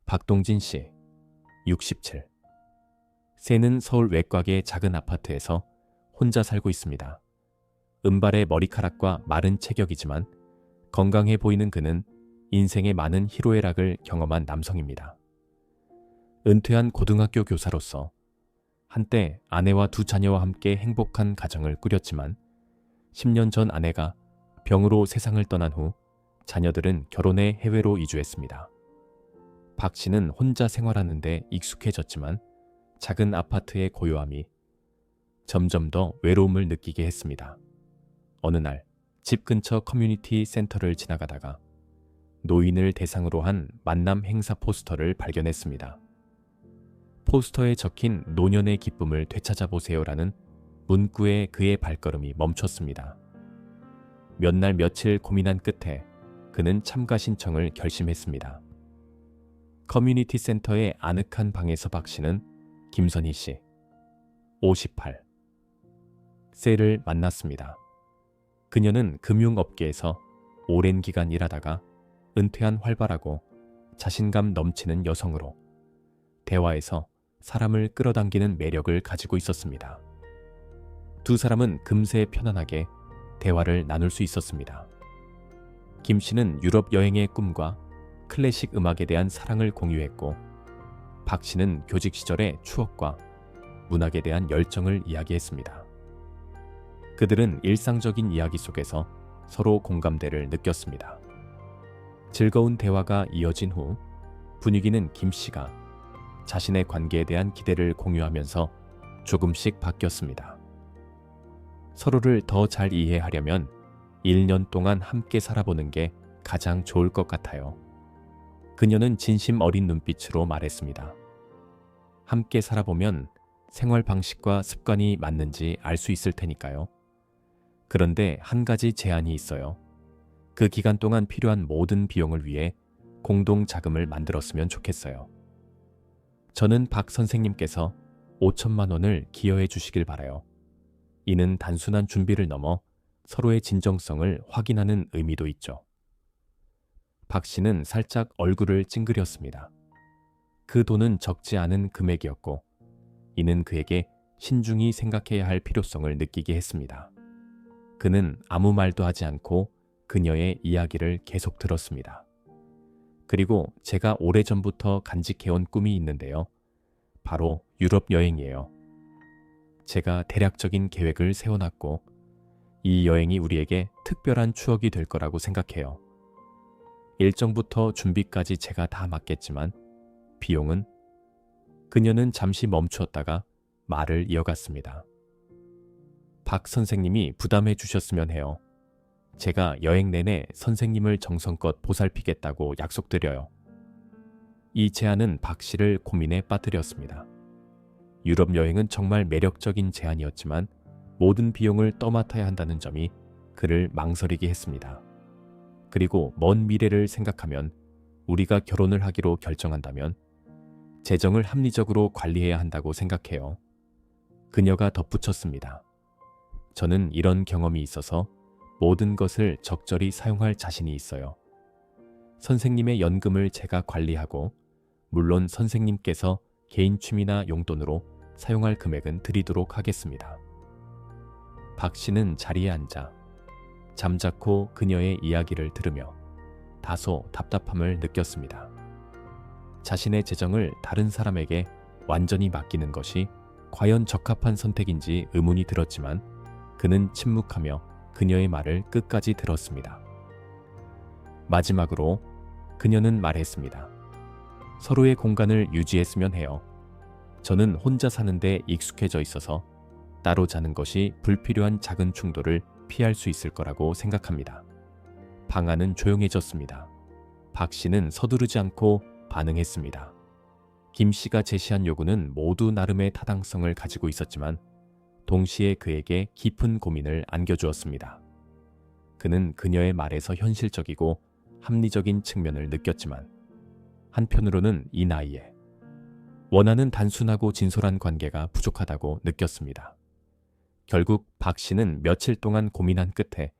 박동진 씨, 67. 새는 서울 외곽의 작은 아파트에서 혼자 살고 있습니다. 은발의 머리카락과 마른 체격이지만 건강해 보이는 그는 인생의 많은 희로애락을 경험한 남성입니다. 은퇴한 고등학교 교사로서 한때 아내와 두 자녀와 함께 행복한 가정을 꾸렸지만 10년 전 아내가 병으로 세상을 떠난 후 자녀들은 결혼해 해외로 이주했습니다. 박 씨는 혼자 생활하는 데 익숙해졌지만 작은 아파트의 고요함이 점점 더 외로움을 느끼게 했습니다. 어느 날 집 근처 커뮤니티 센터를 지나가다가 노인을 대상으로 한 만남 행사 포스터를 발견했습니다. 포스터에 적힌 노년의 기쁨을 되찾아보세요라는 문구에 그의 발걸음이 멈췄습니다. 몇 날 며칠 고민한 끝에 그는 참가 신청을 결심했습니다. 커뮤니티 센터의 아늑한 방에서 박 씨는 김선희 씨, 58, 셀을 만났습니다. 그녀는 금융업계에서 오랜 기간 일하다가 은퇴한 활발하고 자신감 넘치는 여성으로 대화에서 사람을 끌어당기는 매력을 가지고 있었습니다. 두 사람은 금세 편안하게 대화를 나눌 수 있었습니다. 김 씨는 유럽 여행의 꿈과 클래식 음악에 대한 사랑을 공유했고 박 씨는 교직 시절의 추억과 문학에 대한 열정을 이야기했습니다. 그들은 일상적인 이야기 속에서 서로 공감대를 느꼈습니다. 즐거운 대화가 이어진 후 분위기는 김 씨가 자신의 관계에 대한 기대를 공유하면서 조금씩 바뀌었습니다. 서로를 더 잘 이해하려면 1년 동안 함께 살아보는 게 가장 좋을 것 같아요. 그녀는 진심 어린 눈빛으로 말했습니다. 함께 살아보면 생활 방식과 습관이 맞는지 알 수 있을 테니까요. 그런데 한 가지 제한이 있어요. 그 기간 동안 필요한 모든 비용을 위해 공동 자금을 만들었으면 좋겠어요. 저는 박 선생님께서 5천만 원을 기여해 주시길 바라요. 이는 단순한 준비를 넘어 서로의 진정성을 확인하는 의미도 있죠. 박 씨는 살짝 얼굴을 찡그렸습니다. 그 돈은 적지 않은 금액이었고 이는 그에게 신중히 생각해야 할 필요성을 느끼게 했습니다. 그는 아무 말도 하지 않고 그녀의 이야기를 계속 들었습니다. 그리고 제가 오래전부터 간직해온 꿈이 있는데요. 바로 유럽 여행이에요. 제가 대략적인 계획을 세워놨고 이 여행이 우리에게 특별한 추억이 될 거라고 생각해요. 일정부터 준비까지 제가 다 맡겠지만 비용은? 그녀는 잠시 멈추었다가 말을 이어갔습니다. 박 선생님이 부담해 주셨으면 해요. 제가 여행 내내 선생님을 정성껏 보살피겠다고 약속드려요. 이 제안은 박 씨를 고민에 빠뜨렸습니다. 유럽 여행은 정말 매력적인 제안이었지만 모든 비용을 떠맡아야 한다는 점이 그를 망설이게 했습니다. 그리고 먼 미래를 생각하면 우리가 결혼을 하기로 결정한다면 재정을 합리적으로 관리해야 한다고 생각해요. 그녀가 덧붙였습니다. 저는 이런 경험이 있어서 모든 것을 적절히 사용할 자신이 있어요. 선생님의 연금을 제가 관리하고 물론 선생님께서 개인 취미나 용돈으로 사용할 금액은 드리도록 하겠습니다. 박 씨는 자리에 앉아 잠자코 그녀의 이야기를 들으며 다소 답답함을 느꼈습니다. 자신의 재정을 다른 사람에게 완전히 맡기는 것이 과연 적합한 선택인지 의문이 들었지만 그는 침묵하며 그녀의 말을 끝까지 들었습니다. 마지막으로 그녀는 말했습니다. 서로의 공간을 유지했으면 해요. 저는 혼자 사는데 익숙해져 있어서 따로 자는 것이 불필요한 작은 충돌을 피할 수 있을 거라고 생각합니다. 방 안은 조용해졌습니다. 박 씨는 서두르지 않고 반응했습니다. 김 씨가 제시한 요구는 모두 나름의 타당성을 가지고 있었지만 동시에 그에게 깊은 고민을 안겨주었습니다. 그는 그녀의 말에서 현실적이고 합리적인 측면을 느꼈지만 한편으로는 이 나이에 원하는 단순하고 진솔한 관계가 부족하다고 느꼈습니다. 결국 박 씨는 며칠 동안 고민한 끝에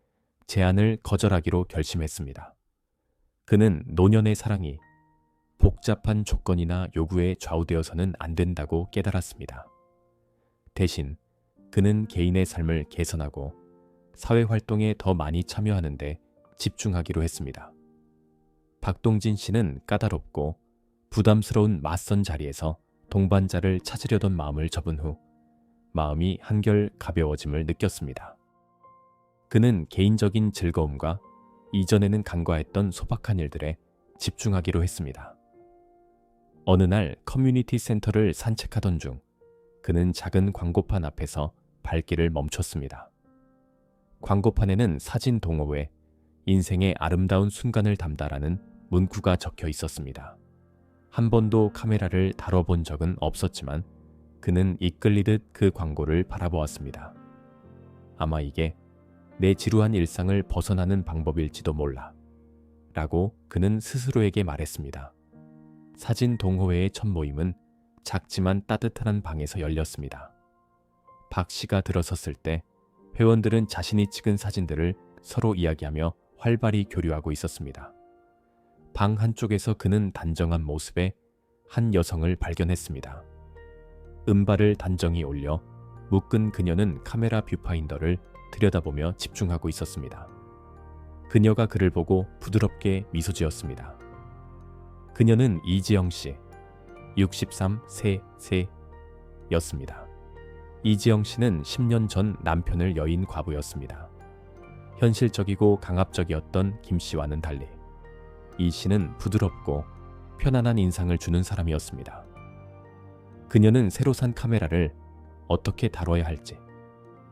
제안을 거절하기로 결심했습니다. 그는 노년의 사랑이 복잡한 조건이나 요구에 좌우되어서는 안 된다고 깨달았습니다. 대신 그는 개인의 삶을 개선하고 사회활동에 더 많이 참여하는데 집중하기로 했습니다. 박동진 씨는 까다롭고 부담스러운 맞선 자리에서 동반자를 찾으려던 마음을 접은 후 마음이 한결 가벼워짐을 느꼈습니다. 그는 개인적인 즐거움과 이전에는 간과했던 소박한 일들에 집중하기로 했습니다. 어느 날 커뮤니티 센터를 산책하던 중 그는 작은 광고판 앞에서 발길을 멈췄습니다. 광고판에는 사진 동호회 인생의 아름다운 순간을 담다라는 문구가 적혀 있었습니다. 한 번도 카메라를 다뤄본 적은 없었지만 그는 이끌리듯 그 광고를 바라보았습니다. 아마 이게 내 지루한 일상을 벗어나는 방법일지도 몰라 라고 그는 스스로에게 말했습니다. 사진 동호회의 첫 모임은 작지만 따뜻한 방에서 열렸습니다. 박 씨가 들어섰을 때 회원들은 자신이 찍은 사진들을 서로 이야기하며 활발히 교류하고 있었습니다. 방 한쪽에서 그는 단정한 모습의 한 여성을 발견했습니다. 은발을 단정히 올려 묶은 그녀는 카메라 뷰파인더를 들여다보며 집중하고 있었습니다. 그녀가 그를 보고 부드럽게 미소 지었습니다. 그녀는 이지영 씨, 63세였습니다. 이지영 씨는 10년 전 남편을 여인 과부였습니다. 현실적이고 강압적이었던 김 씨와는 달리 이 씨는 부드럽고 편안한 인상을 주는 사람이었습니다. 그녀는 새로 산 카메라를 어떻게 다뤄야 할지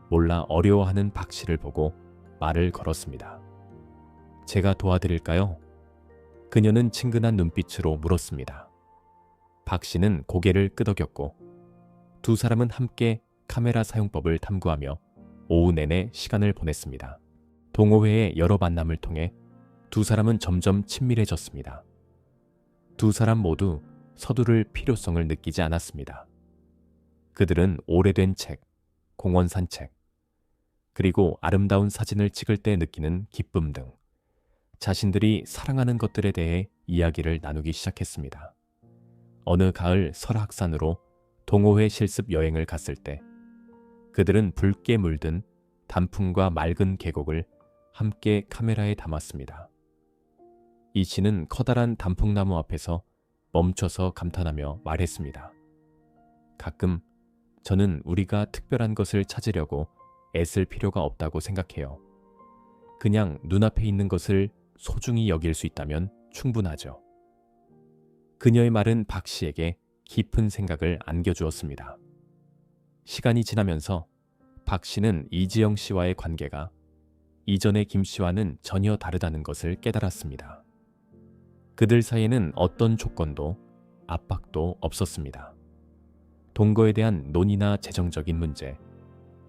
몰라 어려워하는 박 씨를 보고 말을 걸었습니다. 제가 도와드릴까요? 그녀는 친근한 눈빛으로 물었습니다. 박 씨는 고개를 끄덕였고 두 사람은 함께 카메라 사용법을 탐구하며 오후 내내 시간을 보냈습니다. 동호회의 여러 만남을 통해 두 사람은 점점 친밀해졌습니다. 두 사람 모두 서두를 필요성을 느끼지 않았습니다. 그들은 오래된 책, 공원 산책, 그리고 아름다운 사진을 찍을 때 느끼는 기쁨 등 자신들이 사랑하는 것들에 대해 이야기를 나누기 시작했습니다. 어느 가을 설악산으로 동호회 실습 여행을 갔을 때 그들은 붉게 물든 단풍과 맑은 계곡을 함께 카메라에 담았습니다. 이 씨는 커다란 단풍나무 앞에서 멈춰서 감탄하며 말했습니다. 가끔 저는 우리가 특별한 것을 찾으려고 애쓸 필요가 없다고 생각해요. 그냥 눈앞에 있는 것을 소중히 여길 수 있다면 충분하죠. 그녀의 말은 박 씨에게 깊은 생각을 안겨주었습니다. 시간이 지나면서 박 씨는 이지영 씨와의 관계가 이전의 김 씨와는 전혀 다르다는 것을 깨달았습니다. 그들 사이에는 어떤 조건도 압박도 없었습니다. 동거에 대한 논의나 재정적인 문제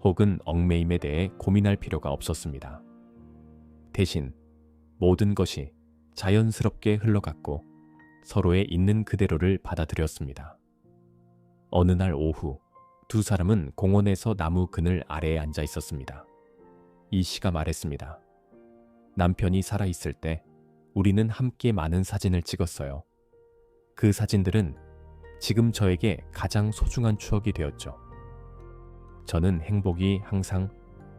혹은 얽매임에 대해 고민할 필요가 없었습니다. 대신 모든 것이 자연스럽게 흘러갔고 서로의 있는 그대로를 받아들였습니다. 어느 날 오후 두 사람은 공원에서 나무 그늘 아래에 앉아 있었습니다. 이 씨가 말했습니다. 남편이 살아있을 때 우리는 함께 많은 사진을 찍었어요. 그 사진들은 지금 저에게 가장 소중한 추억이 되었죠. 저는 행복이 항상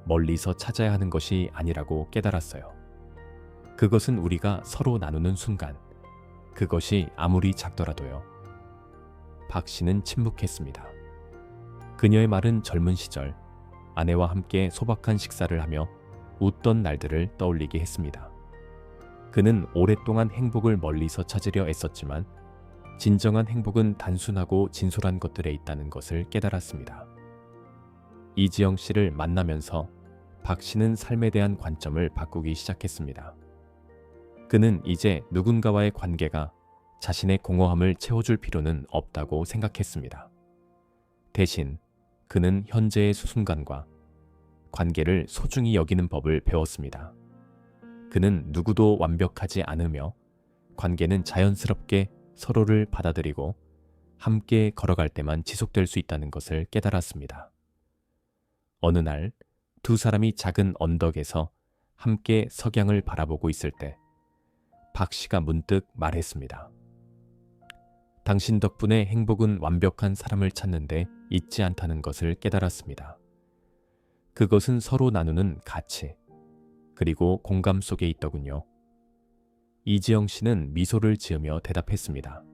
멀리서 찾아야 하는 것이 아니라고 깨달았어요. 그것은 우리가 서로 나누는 순간, 그것이 아무리 작더라도요. 박 씨는 침묵했습니다. 그녀의 말은 젊은 시절 아내와 함께 소박한 식사를 하며 웃던 날들을 떠올리게 했습니다. 그는 오랫동안 행복을 멀리서 찾으려 애썼지만 진정한 행복은 단순하고 진솔한 것들에 있다는 것을 깨달았습니다. 이지영 씨를 만나면서 박 씨는 삶에 대한 관점을 바꾸기 시작했습니다. 그는 이제 누군가와의 관계가 자신의 공허함을 채워줄 필요는 없다고 생각했습니다. 대신 그는 현재의 순간과 관계를 소중히 여기는 법을 배웠습니다. 그는 누구도 완벽하지 않으며 관계는 자연스럽게 서로를 받아들이고 함께 걸어갈 때만 지속될 수 있다는 것을 깨달았습니다. 어느 날 두 사람이 작은 언덕에서 함께 석양을 바라보고 있을 때 박 씨가 문득 말했습니다. 당신 덕분에 행복은 완벽한 사람을 찾는데 있지 않다는 것을 깨달았습니다. 그것은 서로 나누는 가치, 그리고 공감 속에 있더군요. 이지영 씨는 미소를 지으며 대답했습니다.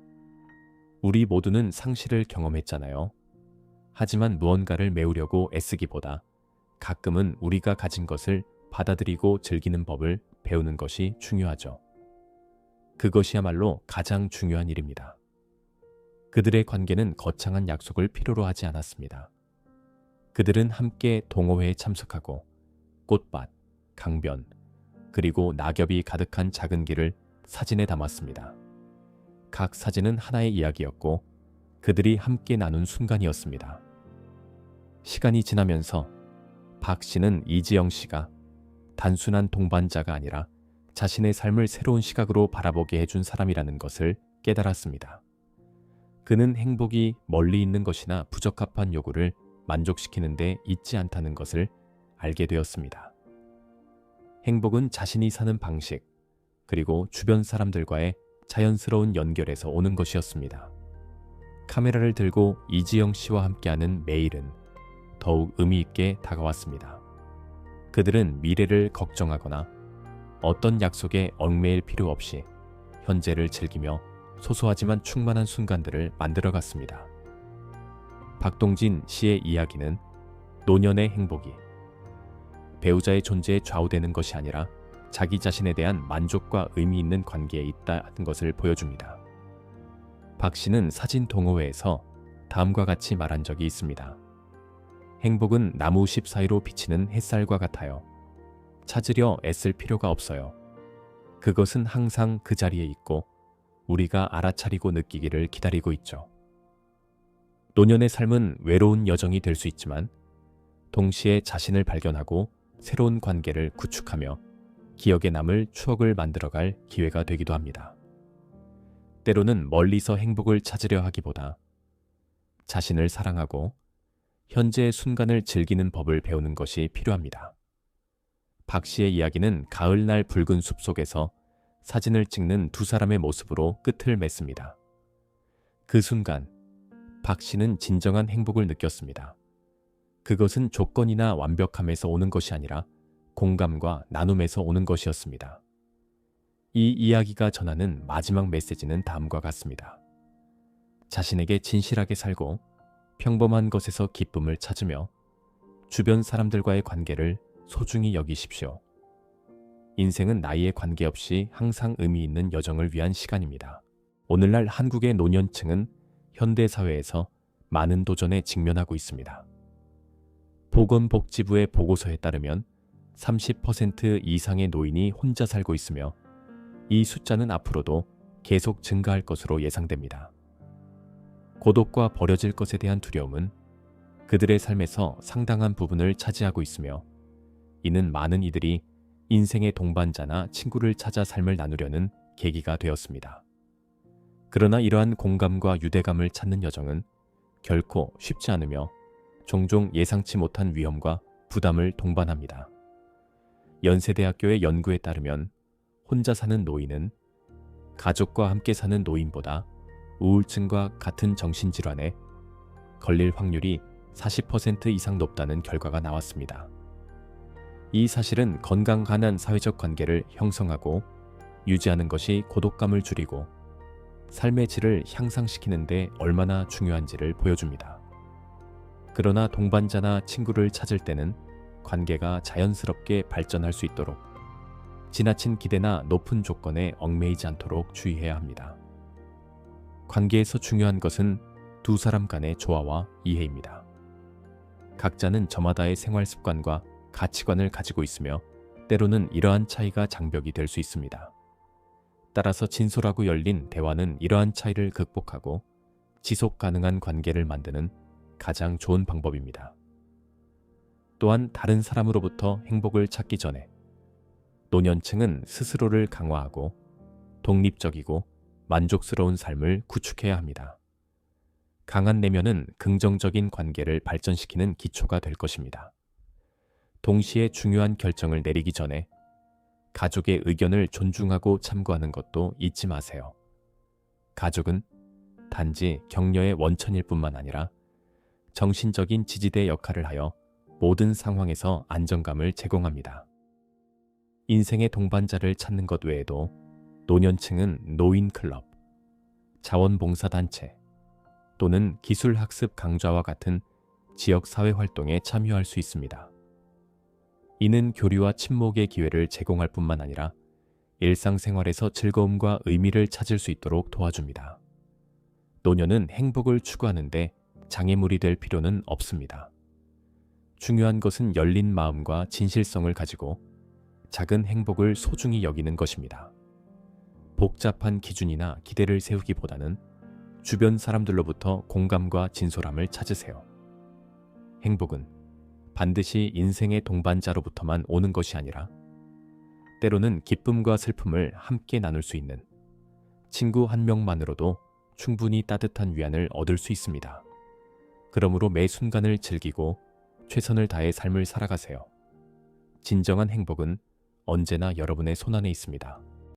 우리 모두는 상실을 경험했잖아요. 하지만 무언가를 메우려고 애쓰기보다 가끔은 우리가 가진 것을 받아들이고 즐기는 법을 배우는 것이 중요하죠. 그것이야말로 가장 중요한 일입니다. 그들의 관계는 거창한 약속을 필요로 하지 않았습니다. 그들은 함께 동호회에 참석하고 꽃밭, 강변, 그리고 낙엽이 가득한 작은 길을 사진에 담았습니다. 각 사진은 하나의 이야기였고 그들이 함께 나눈 순간이었습니다. 시간이 지나면서 박 씨는 이지영 씨가 단순한 동반자가 아니라 자신의 삶을 새로운 시각으로 바라보게 해준 사람이라는 것을 깨달았습니다. 그는 행복이 멀리 있는 것이나 부적합한 요구를 만족시키는 데 있지 않다는 것을 알게 되었습니다. 행복은 자신이 사는 방식, 그리고 주변 사람들과의 자연스러운 연결에서 오는 것이었습니다. 카메라를 들고 이지영 씨와 함께하는 매일은 더욱 의미 있게 다가왔습니다. 그들은 미래를 걱정하거나 어떤 약속에 얽매일 필요 없이 현재를 즐기며 소소하지만 충만한 순간들을 만들어갔습니다. 박동진 씨의 이야기는 노년의 행복이 배우자의 존재에 좌우되는 것이 아니라 자기 자신에 대한 만족과 의미 있는 관계에 있다는 것을 보여줍니다. 박 씨는 사진 동호회에서 다음과 같이 말한 적이 있습니다. 행복은 나무십 사이로 비치는 햇살과 같아요. 찾으려 애쓸 필요가 없어요. 그것은 항상 그 자리에 있고 우리가 알아차리고 느끼기를 기다리고 있죠. 노년의 삶은 외로운 여정이 될 수 있지만 동시에 자신을 발견하고 새로운 관계를 구축하며 기억에 남을 추억을 만들어갈 기회가 되기도 합니다. 때로는 멀리서 행복을 찾으려 하기보다 자신을 사랑하고 현재의 순간을 즐기는 법을 배우는 것이 필요합니다. 박 씨의 이야기는 가을날 붉은 숲 속에서 사진을 찍는 두 사람의 모습으로 끝을 맺습니다. 그 순간 박 씨는 진정한 행복을 느꼈습니다. 그것은 조건이나 완벽함에서 오는 것이 아니라 공감과 나눔에서 오는 것이었습니다. 이 이야기가 전하는 마지막 메시지는 다음과 같습니다. 자신에게 진실하게 살고 평범한 것에서 기쁨을 찾으며 주변 사람들과의 관계를 소중히 여기십시오. 인생은 나이에 관계없이 항상 의미 있는 여정을 위한 시간입니다. 오늘날 한국의 노년층은 현대사회에서 많은 도전에 직면하고 있습니다. 보건복지부의 보고서에 따르면 30% 이상의 노인이 혼자 살고 있으며 이 숫자는 앞으로도 계속 증가할 것으로 예상됩니다. 고독과 버려질 것에 대한 두려움은 그들의 삶에서 상당한 부분을 차지하고 있으며 이는 많은 이들이 인생의 동반자나 친구를 찾아 삶을 나누려는 계기가 되었습니다. 그러나 이러한 공감과 유대감을 찾는 여정은 결코 쉽지 않으며 종종 예상치 못한 위험과 부담을 동반합니다. 연세대학교의 연구에 따르면 혼자 사는 노인은 가족과 함께 사는 노인보다 우울증과 같은 정신질환에 걸릴 확률이 40% 이상 높다는 결과가 나왔습니다. 이 사실은 건강한 사회적 관계를 형성하고 유지하는 것이 고독감을 줄이고 삶의 질을 향상시키는 데 얼마나 중요한지를 보여줍니다. 그러나 동반자나 친구를 찾을 때는 관계가 자연스럽게 발전할 수 있도록 지나친 기대나 높은 조건에 얽매이지 않도록 주의해야 합니다. 관계에서 중요한 것은 두 사람 간의 조화와 이해입니다. 각자는 저마다의 생활 습관과 가치관을 가지고 있으며 때로는 이러한 차이가 장벽이 될 수 있습니다. 따라서 진솔하고 열린 대화는 이러한 차이를 극복하고 지속 가능한 관계를 만드는 가장 좋은 방법입니다. 또한 다른 사람으로부터 행복을 찾기 전에 노년층은 스스로를 강화하고 독립적이고 만족스러운 삶을 구축해야 합니다. 강한 내면은 긍정적인 관계를 발전시키는 기초가 될 것입니다. 동시에 중요한 결정을 내리기 전에 가족의 의견을 존중하고 참고하는 것도 잊지 마세요. 가족은 단지 격려의 원천일 뿐만 아니라 정신적인 지지대 역할을 하여 모든 상황에서 안정감을 제공합니다. 인생의 동반자를 찾는 것 외에도 노년층은 노인클럽, 자원봉사단체 또는 기술학습 강좌와 같은 지역사회활동에 참여할 수 있습니다. 이는 교류와 친목의 기회를 제공할 뿐만 아니라 일상생활에서 즐거움과 의미를 찾을 수 있도록 도와줍니다. 노년은 행복을 추구하는데 장애물이 될 필요는 없습니다. 중요한 것은 열린 마음과 진실성을 가지고 작은 행복을 소중히 여기는 것입니다. 복잡한 기준이나 기대를 세우기보다는 주변 사람들로부터 공감과 진솔함을 찾으세요. 행복은 반드시 인생의 동반자로부터만 오는 것이 아니라 때로는 기쁨과 슬픔을 함께 나눌 수 있는 친구 한 명만으로도 충분히 따뜻한 위안을 얻을 수 있습니다. 그러므로 매 순간을 즐기고 최선을 다해 삶을 살아가세요. 진정한 행복은 언제나 여러분의 손안에 있습니다.